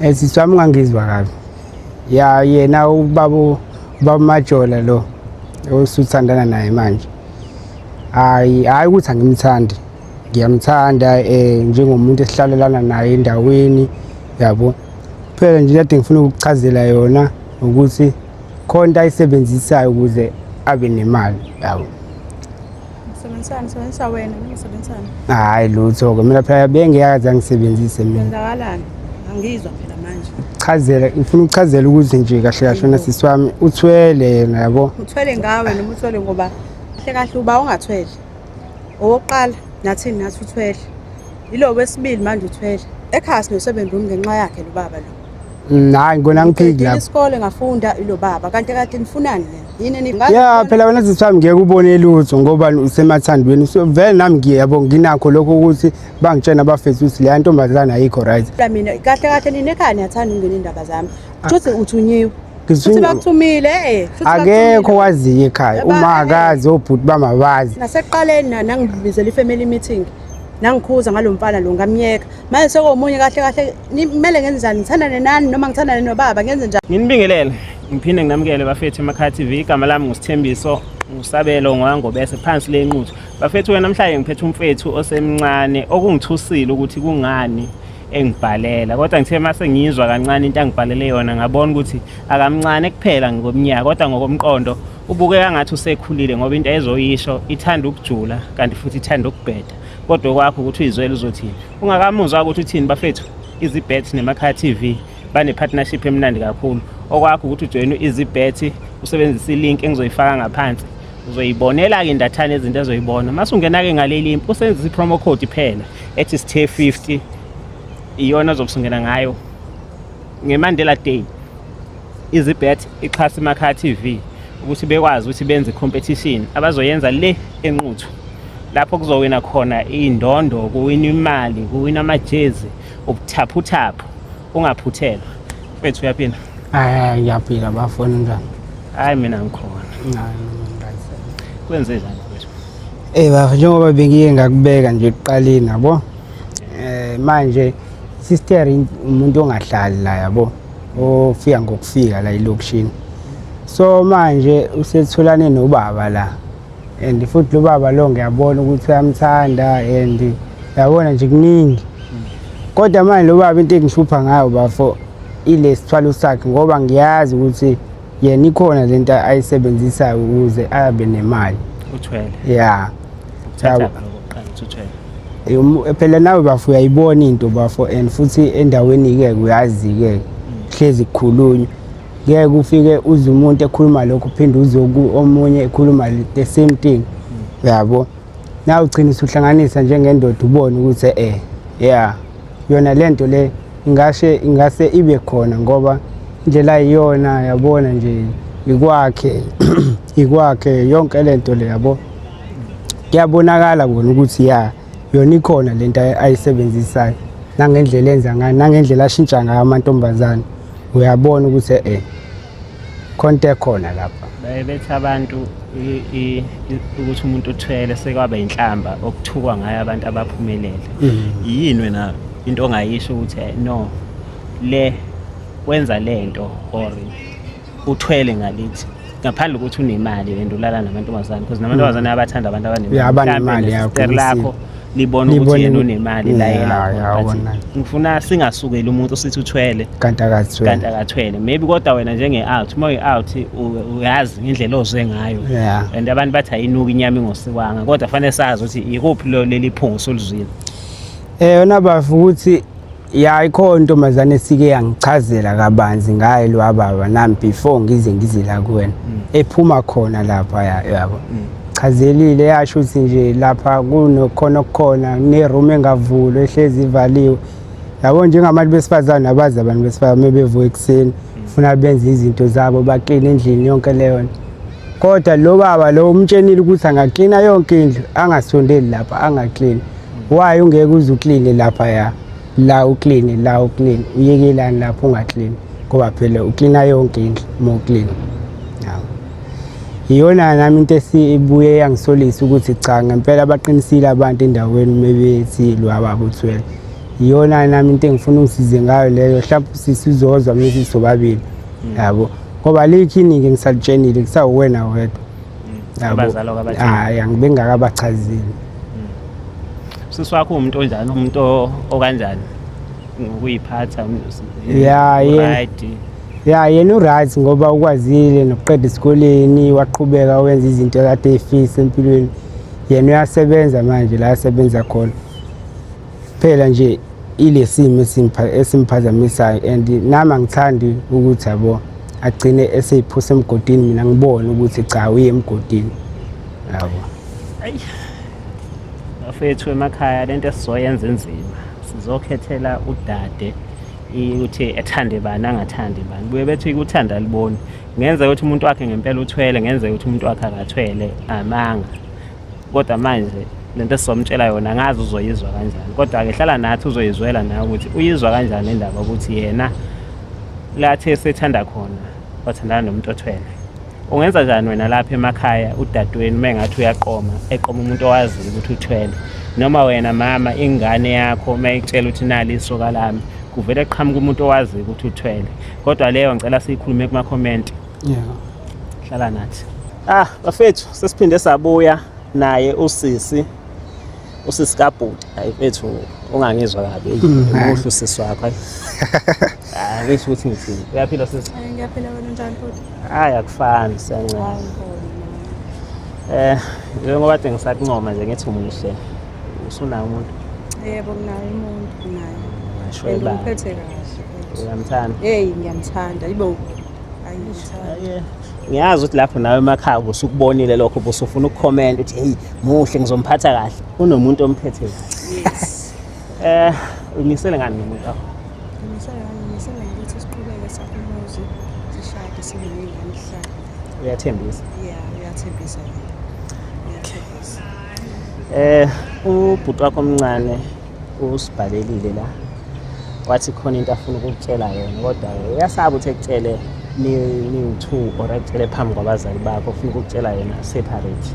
Sisi wami ngangizwa kabi. Ya yena ubaba Majola lo osuthandana naye manje. Hayi ukuthi angimthandi. Ngiyamthanda njengomuntu esihlalelana naye endaweni yabo. Phela nje kade ngifuna ukuchazela yona ukuthi khona ayisebenzisayo ukuze abe nemali yabo. Sebenzisa wena ngisebenzisana. Hayi lutho-ke mina phela bengiyazi angisebenzise mina. Kwenzakalani? Angizwa phela manje. Chazela ngifuna ukuchazela ukuthi nje kahle kahle wena sisi wami uthwele yena yabo. Uthwele ngawe noma uthwele ngoba kahle uba ungathwele. Owokuqala nathini nathi uthwele. Yilo wesibili manje uthwele. Ekhaya sinosebenza ngenxa yakhe lo baba lo. Hayi ngona ngiphiki lapha. Isikole ngafunda ilo baba kanti kade nifunani yena? Yini ni? Ya phela wena sisi wami ngeke ubone lutho ngoba usemathandweni. So vele nami ngiyabo nginakho lokho ukuthi bangitshena abafethu ukuthi le ntombazana ayikho right. Mina kahle nini ekhaya niyathanda ukungena indaba zami. Futhi uthunyiwe. Futhi bakuthumile akekho waziyo ekhaya uma akazi obhuti bamabazi. Naseqaleni nangibizela ifamily meeting. Nangikhuza ngalomfana lo ngamyeka manje sekomunye kahle nimele ngenzani ngithandane nani noma ngithandane nobaba ngenze njani. Nginibingelele ngiphinde nginamukele bafethu emakhaya TV. Igama lami nguSithembiso ngusabelo ngwangobese phansi le nquthu. Bafethu wena namhlanje ngiphethe umfethu osemncane okungithusile ukuthi kungani engibhalela kodwa ngithe mase ngizwa kancane into angibhalele yona ngabona ukuthi akamncane kuphela ngomnyaka kodwa ngokomqondo ubukeka ngathi usekhulile ngoba into ezoyisho ithanda ukujula kanti futhi ithanda ukubheda. Kodwa kwakho ukuthi uyizwele uzothini ungakamuzwa ukuthi uthini bafethu. EasyBet nemakhaya TV bane partnership emnandi kakhulu. Okwakho ukuthi ujoin EasyBet usebenzisa ilink engizoyifaka ngaphansi uzoyibonela ke indathane izinto ezoyibona mase ungena ke ngale link usebenzisa ipromo code phela ethi STHE50 iyona ozokusungena ngayo ngeMandela Day. EasyBet ixhasa emakhaya TV ukuthi bekwazi ukuthi benze competition abazoyenza le enquthu lapho kuzowina khona indondo kuwina imali kuwina amajezi ubuthaphuthaphu ungaphuthelwa. Mfethu uyaphinda? Hayi ngiyaphila bafona njani? Hayi mina ngikhona. Hayi Kwenze njani mfethu? Bafo njengoba bengiye ngakubeka nje ekuqaleni yabo. Manje sister umuntu ongahlali la yabo ofika ngokufika la elokishini. So manje usetholane nobaba la. And futhi lo baba lo ngiyabona ukuthi uyamthanda and yabona nje kuningi. Kodwa manje lo baba into engishupha ngayo bafo ile sithwalo sakhe ngoba ngiyazi ukuthi yena ikhona lento ayisebenzisayo ukuze abe nemali. Uthwele. Yeah. Thatha uthwele. Phela nawe bafo uyayibona into bafo and futhi endaweni ke uyazi ke hlezi kukhulunywa. Ngeke ufike uze umuntu ekhuluma lokho uphinde uzoku omunye ekhuluma the same thing yabo. Na ugcina usuhlanganisa njengendoda ubone ukuthi yeah yona lento le ingase ibe khona ngoba indlela iyona yabona nje ikwakhe yonke lento le yabo. Kuyabonakala bona ukuthi yona ikhona lento ayisebenzisayo nangendlela enza ngayo nangendlela ashintsha ngayo amantombazana uyabona ukuthi konke khona lapha. Bethi abantu ukuthi umuntu uthwele sekwaba inhlamba okuthukwa ngayo abantu abaphumelele. Yini wena into ongayisho ukuthi no le wenza lento or uthwele ngalithi ngaphandle ukuthi unemali wendulala namantombazana because namantombazana abathanda abantu abanemali lakho libona ukuthi yena unemali la yena. Ngifuna singasukeli umuntu sithi uthwele kanti akathwele maybe kodwa wena njenge-out uma uyi-out uyazi indlela ozwe ngayo and abantu bathi ayinuka inyama ingosikwanga kodwa fanele sazi ukuthi ikuphi leli phungu soluzwile. Yona bafo ukuthi ikhona intombazane esike yangichazela kabanzi ngaye lo baba nami before ngize la kuwena ephuma khona lapha yabo. Chazelile yasho ukuthi nje lapha kunokhona neroom engavulwe ehlezi ivaliwe yabo njengabantu besifazana abazi abantu besifazana mebevuka ekseni ufuna benze izinto zabo baklina endlini yonke leyo. Kodwa lo baba lo umtshenile ukuthi angaklina yonke indlu angasondeli lapha angaklini. Why ungeke uze ukline lapha la ukline uyekelani lapho ungaklini ngoba phela uklina yonke indlu moklini. Iyona nami into esibuye yangisolisa ukuthi cha ngempela abaqinisile abantu endaweni mebethi lo ababa uthwele iyona nami into engifuna ungisize ngayo leyo mhlawumbe sisizozwa mase sobabili yabo ngoba likho iningi ngisalitshenile kusawuwena wedwa abazalo kabathi hayi angibe ngakabachazile sisi wakho umuntu onjani umuntu okanjani ngokuyiphatha yena uright ngoba ukwazile nokuqeda isikoleni waqhubeka wenza izinto kade efisa empilweni yena uyasebenza manje la asebenza khona phela nje ilesimo esimphazamisayo and nami angithandi ukuthi yabo agcine eseyiphusa emgodini mina ngibone ukuthi cha uye emgodini yabo bafethu emakhaya lento esizoyenza enzima sizokhethela udade ukuthi ethande bani angathandi bani buye bethi ukuthanda liboni ngenza ukuthi umuntu wakhe ngempela uthwele ngenza ukuthi umuntu wakhe akathwele amanga kodwa manje lento esizomtshela yona ngazi uzoyizwa kanjani kodwa ke hlala nathi uzoyizwela nawe ukuthi uyizwa kanjani indaba ukuthi yena lathi esethanda khona wathandana nomuntu othwele ungenza njani wena lapha emakhaya udadweni mengathi uyaqoma eqoma umuntu owazi ukuthi uthwele noma wena mama ingane yakho mayikutshela ukuthi nali isoka lami kuvele eqhamuka umuntu owazi ukuthi uthwele kodwa leyo ngicela siyikhulume kuma comment hlala nathi bafethu sesiphinde sabuya naye usisi kabhuti ayifethu ungangizwa kabi umuhle usisi wakho ngisho ukuthi ngithini uyaphila sisi ngiyaphila wena njani futhi akufani siyancela njengoba kade ngisakuncoma nje ngithi umuhle usunayo umuntu yebo nginayo umuntu Sure ba. Ngiphethe kahle. Uyamthanda? Ngiyamthanda. Yibo. Ayithanda. Ngiyazi ukuthi lapho nawe emakhaya usukubonile lokho busufuna ukucomment uthi hey muhle ngizomphatha kahle. Kunomuntu omphethe kahle. Yes. Unisele ngani nomuntu wakho? Nginisele ukuthi siqhubeke sakhumuzi sishade sibe nengane hlala. Uyathembisa? Yeah, uyathembisa. Ubhuti wakho omncane usibhalelile la. Wathi khona into afuna ukukutshela yona kodwa uyasaba ukuthi ekutshele ni-2 or ekutshele phambi kwabazali bakho ufuna ukukutshela yona separate.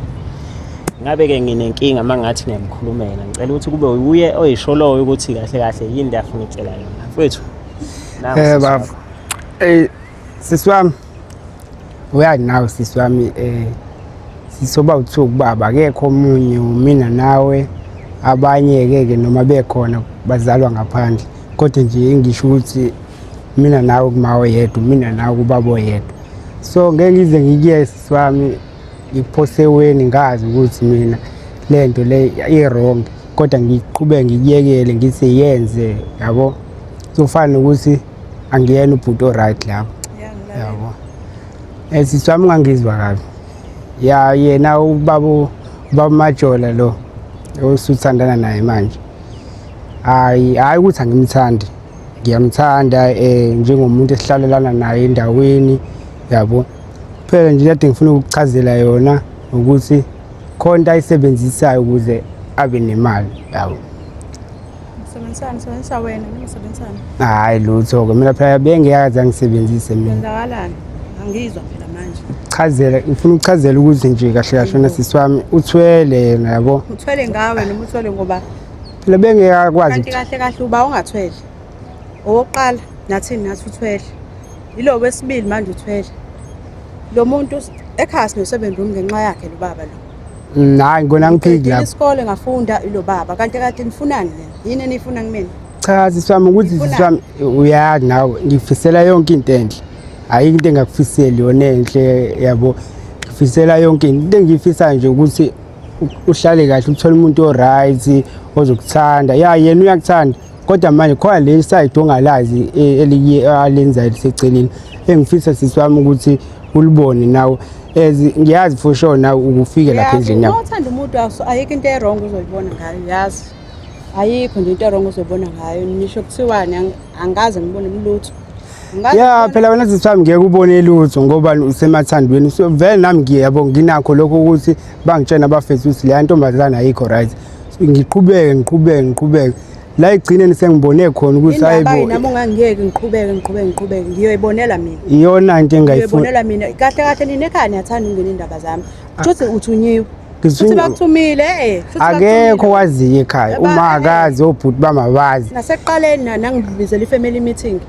Ngabe ke nginenkinga mangathi ngiyamkhulumela ngicela ukuthi kube uye oyisholoyo ukuthi kahle kahle yini into afuna ukutshela yona. Mfowethu. Baba. Sisi wami. Uyazi nawe sisi wami sisoba uthu kubaba akekho omunye mina nawe abanye ke noma bekhona bazalwa ngaphandle kodwa nje ngisho ukuthi mina nawe kumawe yedwa mina nawe kubaba oyedwa so ngeke ngize ngikiye sisi wami ngiphoseweni ngazi ukuthi mina lento le i-wrong kodwa ngiqhubeke ngiyekele ngithi yenze yabo sofana ukuthi angiyena ubhuti oright lapho yabo sisi wami ngangizwa kabi ya yena ubaba Majola lo osuthandana naye manje hayi ukuthi angimthandi ngiyamthanda njengomuntu esihlalelana naye endaweni yabo phela nje kade ngifuna ukuchazela yona ukuthi khona ayisebenzisayo ukuze abe nemali yabo sebenzisa wena ngisebenzisana hayi lutho ke mina phela bengiyazi angisebenzise mina kwenzakalani angizwa phela manje ngifuna ukuchazela ukuthi nje kahle kahle na sisi wami uthwele yena yabo uthwele ngawe noma uthwele ngoba phela bengiyakwazi kanti kahle uba ungathwele owokuqala nathini nathi uthwele yilo wesibili manje uthwele lo muntu ekhasi nosebenza ngenxa yakhe lo baba lo hayi ngona ngiphiki lapho isikole ngafunda lo baba kanti kade nifunani yini enifuna kumina cha sisi wami ukuthi sisi wami uyazi nawe ngifisela yonke into enhle ayikho into engakufiseli yona enhle yabo ngifisela yonke into engifisa nje ukuthi uhlale kahle uthole umuntu oright ozokuthanda yena uyakuthanda kodwa manje khona le side ongalazi alenza liseceleni engifisa sisi wami ukuthi ulibone nawe ngiyazi for sure na ukufike lapha endlini yakho uthanda umuntu ayikho into e-wrong uzoyibona ngayo yazi ayikho nje into e-wrong uzoyibona ngayo nisho kuthiwani angaze ngibone umlutho ya phela wena sisi wami ngeke ubone lutho ngoba usemathandweni so vele nami ngiyabo nginakho lokho ukuthi bangitshena abafethu ukuthi le ntombazana ayikho right ngiqhubeke la igcine sengibone khona ukuthi hayibo nami ungangeke ngiqhubeke ngiyoyibonela mina iyona into engayifuna ngiyibonela mina kahle nini ekhaya niyathanda ungena indaba zami ukuthi uthunyiwe futhi bakuthumile futhi akekho waziyo ekhaya uma akazi obhuti bamabazi nasekuqaleni nangibizela i-family meeting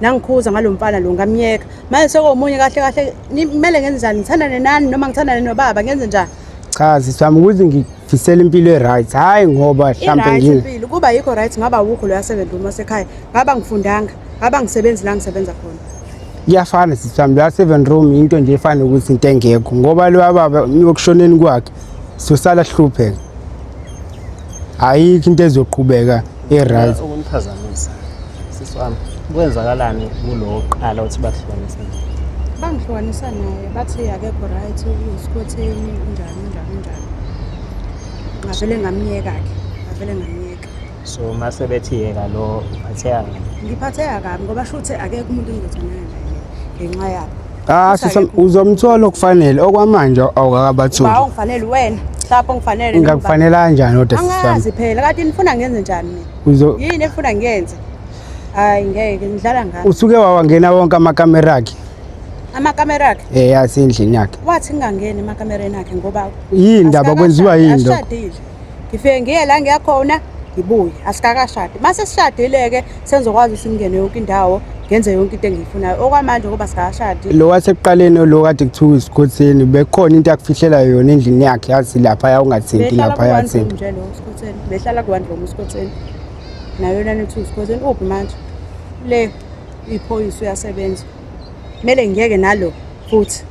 nangikhuza ngalomfana lo ngamyeka manje sekuomunye kahle kahle kumele ngenze njani ngithandane nani noma ngithandane nobaba ngenze njani cha sisami ukuthi ngifisela impilo e-right hayi ngoba mhlampe impilo kuba yikho right ngaba awukho lo ya-7 room wasekhaya ngaba ngifundanga ngaba ngisebenzi la ngisebenza khona iyafana sisami la 7 room into nje efana ukuthi into engekho ngoba lo baba yokushoneni kwakhe sosala hlupheka ayikho into ezoqhubeka e-right ukuniphazamisa siswami kwenzakalani kulo qala uthi bahlukanisa bangihlukanisa naye bathi akekho right uyisikhotheni njani ngavele ngamyeka so mase bethi yeka lo uphatheka ngiphatheka kabi ngoba shuthe akekho umuntu engizothandana naye ngenxa yabo sisami uzomthola okufanele okwamanje awukakabatholi ngifanele wena lapho ngifanele ngakufanele kanjani kodwa sisami angazi phela kade nifuna ngenze njani mina yini efuna ngenze hayi ngeke ngidlala ngani usuke wawangena wonke amakamera akhe yasendlini yakhe wathi ngingangeni emakamereni akhe ngoba yini indaba kwenziwa yini lo ngifike ngiye la ngiyakhona ngibuye asikakashadi mase sishadile-ke senzokwazi ukuthi ngingene yonke indawo ngenze yonke into engiyifunayo okwamanje ngoba sikakashadi lo wasekuqaleni lo kade kuthiwa isikhotheni bekhona into yakufihlela yona endlini yakhe yazi lapha ungathinti lapha yathinti nje lo isikhotheni behlala kubantu lo isikhotheni nayo yona nethu isikhotheni uphi manje le iphoyisa uyasebenza kumele ngiyeke nalo futhi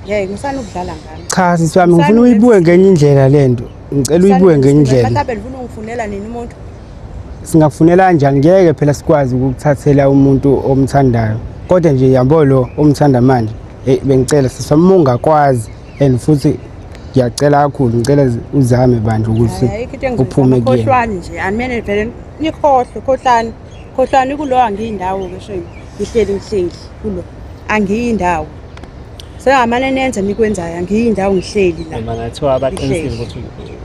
ngeke ngisana ukudlala ngami cha sisami ngifuna uyibuke ngenye indlela lento ngicela uyibuke ngenye indlela mhlawumbe ngifuna ungifunela nini umuntu singakufunela kanjani ngeke phela sikwazi ukukuthathela umuntu omthandayo kodwa nje yabo lo omthanda manje bengicela sisami ungakwazi and futhi ngiyacela kakhulu ngicela uzame banje ukuthi uphume kuyena khohlwani nje animene vele khohlwani kulo angiyindawo ke shame ngihleli kulo angiyindawo sengamane nenze nikwenzayo angiyindawo ngihleli la noma ngathiwa abaqinisile ukuthi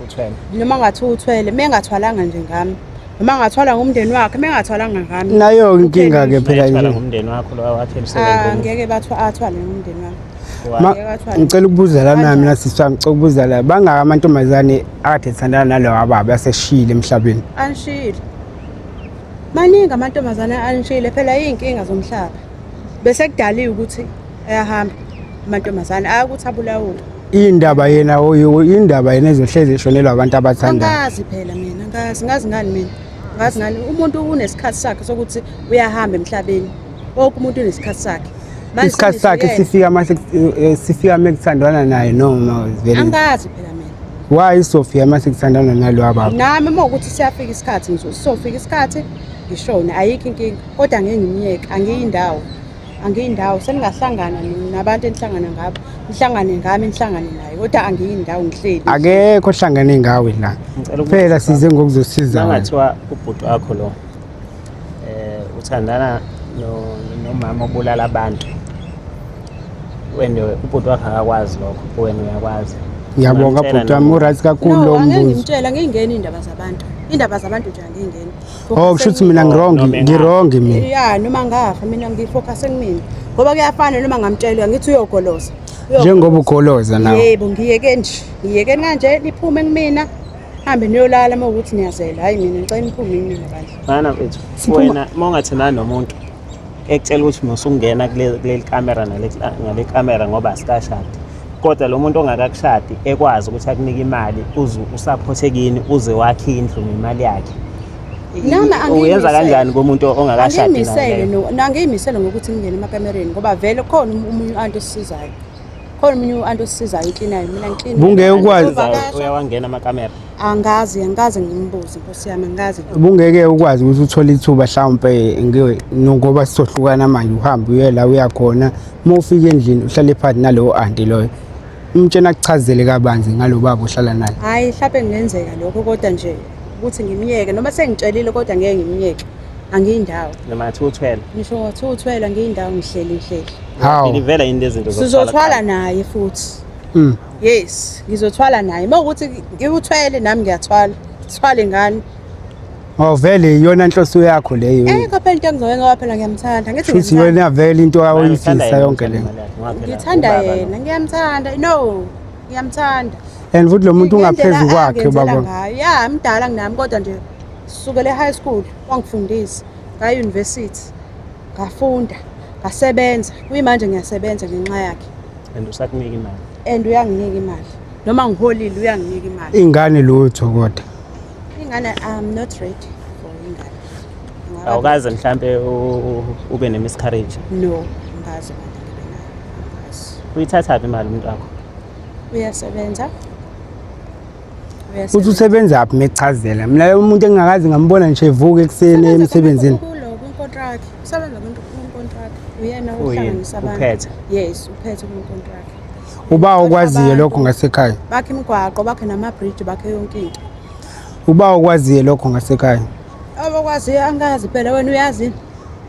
uthwele noma ngathi uthwele mengathwalanga nje ngami noma ngathwala ngumndeni wakhe mengathwalanga ngami nayo inkinga ke phela nje ngumndeni wakho lo wakhe emsebenzini ngeke athwale ngumndeni wami ngicela ukubuza lana mina sisami ngicela ukubuza la bangaka amantombazane akade ethandana nalowo ababa aseshile emhlabeni anishile maningi amantombazane anishile phela iy'nkinga zomhlaba bese kudaliwe ukuthi ayahamba amantombazane ayakuthi abulawule indaba yena ezohlezi eshonelwa abantu abathandayo angazi phela mina ngazi ngani umuntu unesikhathi sakhe sokuthi uyahamba emhlabeni wonke umuntu unesikhathi sakhe isikhathi sakhe sifika mekuthandwana naye noma vele angazi phela mina why Sophia masekuthandana nalo ababa nami uma ukuthi siyafika isikhathi ngizofika isikhathi ngishone ayikho inkinga kodwa ngeke ngimyeke angiyindawo seningahlangana nabantu enihlangana ngabo nihlangane ngami nihlangane naye kodwa angiyindawo ngihleli akekho ohlangane ngawe la phela size ngokuzosiza ngathiwa ubhuti wakho lo uthandana nomama obulala abantu wena ubhuti wakho akakwazi lokho wena uyakwazi ngiyabonga bhuti wami uright kakhulu lo mbuzo ngimtshela ngingena indaba zabantu nje angingeni kusho ukuthi mina ngirongi mina ya noma ngafa mina ngifocus kumina ngoba kuyafana noma ngamtshela ngithi uyogoloza njengoba ugoloza nawe yebo ngiyekeni kanje liphume kumina hambe niyolala uma ukuthi niyazela hayi mina ngicela niphume mina bandla mana mfethu wena mongathandana nomuntu ekutshela ukuthi musungena kuleli kamera ngale kamera ngoba asikashadi kodwa lo muntu ongakakushadi ekwazi ukuthi akunike imali usaphothekini uze wakhe indlu ngemali yakhe uyenza kanjani komuntu ongakashadi naye nangiyimisele ngokuthi ngingene emakamereni ngoba vele khona umunye anto osisizayo iklinayo mina ngiklina bungeke ukwazi uyawangena amakamera angazi ngimbuze Nkosi yami angazi bungeke ukwazi ukuthi uthole ithuba mhlawumbe ngoba sizohlukana manje uhambe uye la uyakhona uma ufika endlini uhlale phansi nalowo anti loyo umtshena akuchazele kabanzi ngalo baba uhlala naye hayi mhlawumbe ngenzeka lokho kodwa nje ukuthi ngimyeke noma sengitshelile kodwa ngeke ngimyeke angiyindawo noma athi uthwele ngisho ngathi uthwele ngiyindawo ngihleli ngivela yini lezinto sizothwala naye futhi yes ngizothwala naye mawukuthi ngiwuthwele nami ngiyathwala sithwale ngani vele iyona inhloso yakho leyo phela into engizoyenza ngoba phela ngiyamthanda ngithi futhi yona vele into awuyifisa yonke le ngithanda yena ngiyamthanda ngiyamthanda and futhi lo muntu ungaphezu Ngendlela kwakhe angenzela baba. ngayo. Ya mdala kunami kodwa nje sisukele high school wangifundisa ngaya university ngafunda ngasebenza kuyimanje ngiyasebenza ngenxa yakhe and usakunika imali. and uyanginika imali noma ngiholile uyanginika imali. Ingane lutho kodwa. Ingane I'm not ready for ingane. Awukaze mhlambe ube ne-miscarriage. No, ngazi bantu ngibe nayo. Ngazi. Uyithathaphi imali umuntu wakho? Uyasebenza. Uthi usebenza phi mechazela. Mina umuntu engingakazi ngambona nje evuka ekseni emsebenzini. Contract. Usebenza contract. Uyena Uyini? ohlanganisa abantu. Uphethe? Yes, uphethe contract. Uba ukwaziyo lokho ngasekhaya. Bakhe imigwaqo, bakhe nama-bridge, bakhe yonke into. Uba ukwaziyo lokho ngasekhaya. Abakwaziyo angazi phela wena uyazi.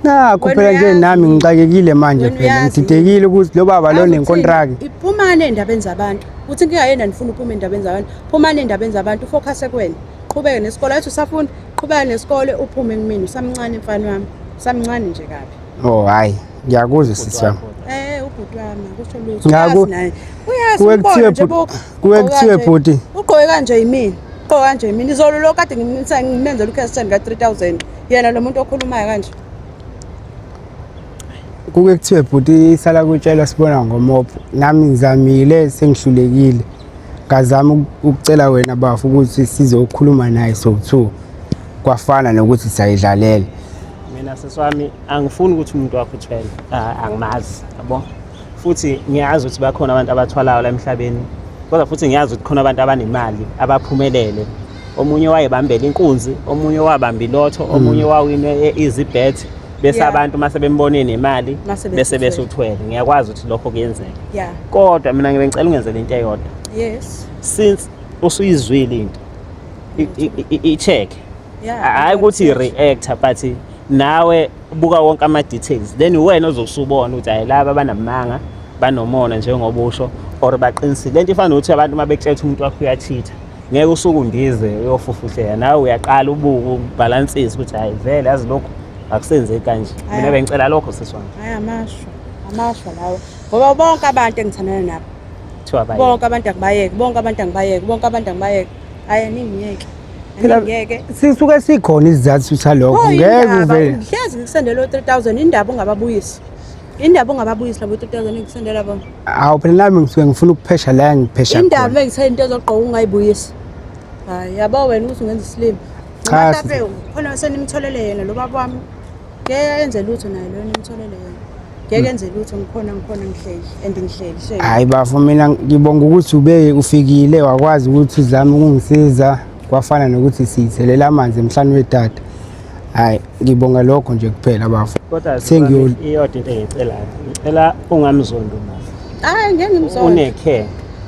Nakho phela nje nami ngixakekile manje Wena phela uyazi. ngididekile ukuthi lo baba lo nenkontraki. Iphumane endabeni zabantu. Uthi inkinga yena nifuna uphuma endabeni zabantu. Phumane endabeni zabantu ufocus kuwena. Qhubeke nesikole athi usafunda, qhubeka nesikole uphume kumina usamncane mfana wami. Usamncane nje kabi. Oh hayi, ngiyakuzwa sisi wami. Ubhuti wami akusho lutho. Ngaku- Uyazi naye. Uyazi kuwe ubona kuthiwe nje kuwe kuthiwe bhuti. Ugqoke kanje yimini. Ugqoke kanje yimini. Izolo lo kade ngimenzela ukhesithen ka-3000. Yena lo muntu okhulumayo kanje. Kuke kuthiwe bhuti isala kutshelwa sibona ngomopho. Nami ngizamile sengihlulekile. Ngazama ukucela wena bafu ukuthi sizokhuluma naye so2. Kwafana nokuthi sayidlalela. Mina seswami angifuni ukuthi umuntu wakho uthwele. Angimazi, yabo. Futhi ngiyazi ukuthi bakhona abantu abathwalayo la emhlabeni. Kodwa futhi ngiyazi ukuthi khona abantu abanemali abaphumelele. Omunye wayebambela inkunzi, omunye wabamba ilotho, omunye wawine izibet bese Yeah. abantu mase bembone nemali Mase bese besuthwele. uthwele. Ngiyakwazi ukuthi lokho kuyenzeka. Yeah. Kodwa mina ngicela ungenzele into eyodwa. Yes. Since usuyizwile into i-check Yeah. hayi ukuthi i-reactor but nawe buka wonke ama-details then wena ozosubona ukuthi hayi laba banamanga banomona njengoba usho or baqinisile. Lento ifana nokuthi abantu uma bekutshela ukuthi umuntu wakho uyachitha ngeke usuke undize uyofufuhlela nawe uyaqala ubuke ubhalansise ukuthi hayi vele yazi lokho akusenzeki kanje. Mina bengicela lokho siswami. Hayi amashwa lawo. Ngoba bonke abantu engithandana nabo. Kuthiwa baye. Bonke abantu akubayeki, bonke abantu angibayeki. Hayi ningiyeke. Phela Ngiyeke. sisuke sikhona isizathu salokho. Ngeke uvele. Ngihlezi ngikusendela o-3000 indaba ungababuyisi. Indaba ungababuyisi labo 3000 ngikusendela bona. Awu phela nami ngisuke ngifuna ukuphesha la ngiphesha khona. Indaba engithe into ezogqoka ungayibuyisi. Hayi yabo wena ukuthi ungenza isilimo. Cha, Mhlawumbe khona senimtholele yena lo baba wami. Ngeke yenze lutho naye lo nimtholele yena. Ngeke yenze lutho ngikhona ngihleli and ngihleli. Hayi bafu mina ngibonga ukuthi ube ufikile wakwazi ukuthi uzame ukungisiza kwafana nokuthi sithelela amanzi emhlanje wedada. Hayi ngibonga lokho nje kuphela bafu. Kodwa Sengiyoli. iyodwa into engicelayo. Ngicela ungamzondo mama. Hayi ngeke ngimzonde. Une-care.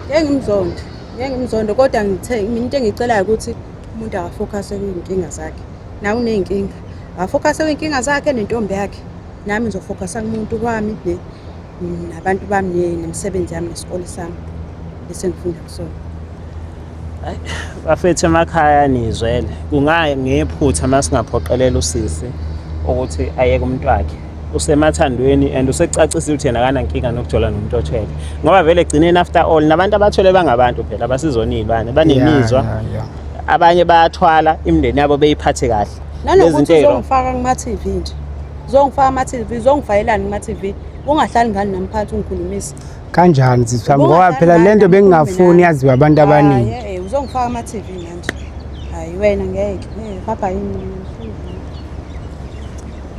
Ngeke ngimzonde kodwa ngithe mina into engicelayo ukuthi umuntu akafocus kwinkinga zakhe. Nawe uneyinkinga. Akafocus kwinkinga zakhe nentombi yakhe. Nami ngizofocusa kumuntu kwami nabantu bami nemisebenzi yami nesikole sami. Bese ngifunda kusona. Bafethu emakhaya nizwele ngephutha masingaphoqelela usisi ukuthi ayeke umuntu wakhe usemathandweni and usecacisa ukuthi yena akanankinga nokujola nomuntu othwele ngoba vele egcineni after all nabantu abathwele bangabantu phela abasizonilwane banemizwa abanye bayathwala imindeni yabo beyiphathe kahle. Nanokuthi uzongifaka kuma-TV nje. Uzongifaka ama-TV, uzongifayelani kuma-TV. Ungahlali ngani namphathi ungikhulumisa. Kanjani sisami ngoba phela lento bengingafuni yaziwa abantu abaningi. Uzongifaka ama-TV manje. Hayi wena ngeke. Baba yini?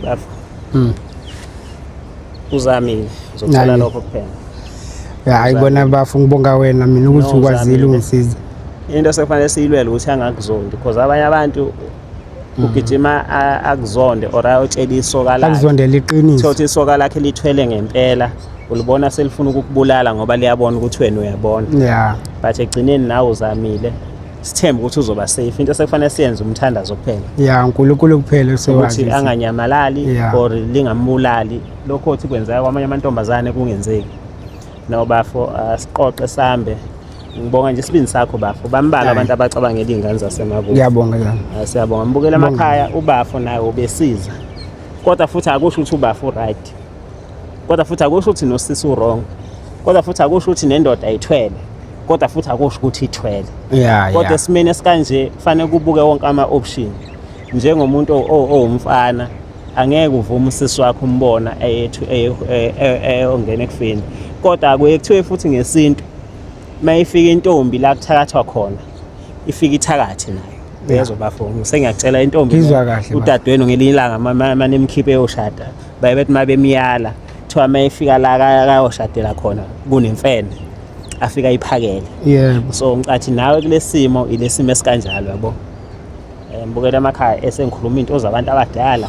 Bafu. Uzamile uzocela lokho kuphela. Hayi bona bafu ngibonga wena mina ukuthi ukwazile ungisiza. Into sekufanele siyilwele ukuthi angakuzondi because abanye abantu ugijima akuzonde or ayotshela isoka lakhe. Akuzondela iqiniso. Thothi isoka lakhe lithwele ngempela ulibona selifuna ukukubulala ngoba liyabona ukuthi wena uyabona. Yeah. But egcineni nawe uzamile. Sithemba ukuthi uzoba safe. Into sekufanele siyenze umthandazo kuphela. Yeah, uNkulunkulu kuphela sowazi. Ukuthi anganyamalali or lingambulali. Lokho othi kwenzeka kwamanye amantombazane kungenzeki. No bafo asiqoqe sambe. Ngibonga nje isibindi sakho bafo. Bambala abantu abacabangela izingane zasemabuko. Ngiyabonga njalo. Siyabonga mbukela emakhaya ubafo naye ubesiza. Kodwa futhi akusho ukuthi ubafo right. Kodwa futhi akusho ukuthi nosisi wrong. Kodwa futhi akusho ukuthi nendoda ayithwele kodwa futhi akusho ukuthi ithwele. Yeah, Kodwa yeah. esimeni esikanje kufanele kubuke wonke ama-option. Njengomuntu owumfana angeke uvume usisi wakho umbona eyongena ekufeni. Kodwa kuye kuthiwe futhi ngesintu mayifika intombi la kuthakathwa khona ifika ithakathe nayo. Bezwe bafowethu sengiyacela intombi Ngizwa kahle, udadewenu ngelinye ilanga manemkhiphe yoshada baye bethi mabemiyala kuthiwa mayifika la kayoshadela khona kunemfene afika iphakele. Yebo. So ngicathi nawe kulesimo ilesimo esikanjalo yabo. Mbukela emakhaya esengikhuluma into zabantu abadala.